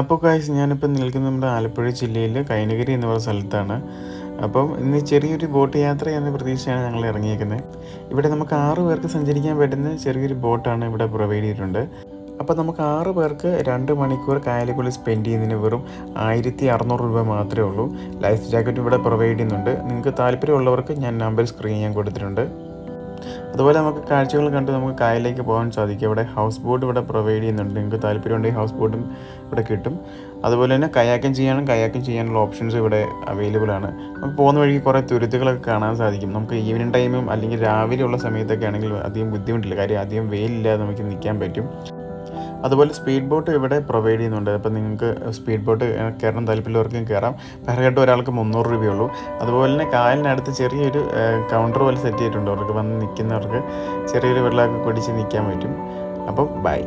അപ്പോൾ ഗായ്സ് ഞാനിപ്പോൾ നിൽക്കുന്നത് നമ്മുടെ ആലപ്പുഴ ജില്ലയിൽ കൈനഗിരി എന്ന് പറയുന്ന സ്ഥലത്താണ്. അപ്പം ഇന്ന് ചെറിയൊരു ബോട്ട് യാത്ര എന്ന പ്രതീക്ഷയാണ് ഞങ്ങൾ ഇറങ്ങിയേക്കുന്നത്. ഇവിടെ നമുക്ക് 6 പേർക്ക് സഞ്ചരിക്കാൻ പറ്റുന്ന ചെറിയൊരു ബോട്ടാണ് ഇവിടെ പ്രൊവൈഡ് ചെയ്തിട്ടുണ്ട്. അപ്പോൾ നമുക്ക് 6 പേർക്ക് 2 മണിക്കൂർ കായലുകളിൽ സ്പെൻഡ് ചെയ്യുന്നതിന് വെറും 1600 രൂപ മാത്രമേ ഉള്ളൂ. ലൈഫ് ജാക്കറ്റും ഇവിടെ പ്രൊവൈഡ് ചെയ്യുന്നുണ്ട്. നിങ്ങൾക്ക് താല്പര്യമുള്ളവർക്ക് ഞാൻ നമ്പർ സ്ക്രീൻ ചെയ്യാൻ കൊടുത്തിട്ടുണ്ട്. അതുപോലെ നമുക്ക് കാഴ്ചകൾ കണ്ട് നമുക്ക് കായലിലേക്ക് പോകാൻ സാധിക്കും. ഇവിടെ ഹൗസ് ബോട്ട് ഇവിടെ പ്രൊവൈഡ് ചെയ്യുന്നുണ്ട്. നിങ്ങൾക്ക് താല്പര്യമുണ്ടെങ്കിൽ ഹൗസ് ബോട്ടും ഇവിടെ കിട്ടും. അതുപോലെ തന്നെ കയാക്കിങ് ചെയ്യാനുള്ള ഓപ്ഷൻസ് ഇവിടെ അവൈലബിൾ ആണ്. നമുക്ക് പോകുന്ന വഴിക്ക് കുറേ തുരുത്തുകളൊക്കെ കാണാൻ സാധിക്കും. നമുക്ക് ഈവനിങ് ടൈമും അല്ലെങ്കിൽ രാവിലെയുള്ള സമയത്തൊക്കെ ആണെങ്കിൽ അധികം ബുദ്ധിമുട്ടില്ല. കാര്യം അധികം വെയിലില്ലാതെ നമുക്ക് നിൽക്കാൻ പറ്റും. അതുപോലെ സ്പീഡ് ബോട്ട് ഇവിടെ പ്രൊവൈഡ് ചെയ്യുന്നുണ്ട്. അപ്പോൾ നിങ്ങൾക്ക് സ്പീഡ് ബോട്ട് കയറാൻ താല്പര്യമുള്ളവർക്കും കയറാം. പെർ ഹെഡ് ഒരാൾക്ക് 300 രൂപയുള്ളൂ. അതുപോലെ തന്നെ കായലിനടുത്ത് ചെറിയൊരു കൗണ്ടർ പോലെ സെറ്റ് ചെയ്തിട്ടുണ്ട്. അവർക്ക് വന്ന് നിൽക്കുന്നവർക്ക് ചെറിയൊരു വെള്ളമൊക്കെ കുടിച്ച് നിൽക്കാൻ പറ്റും. അപ്പം ബൈ.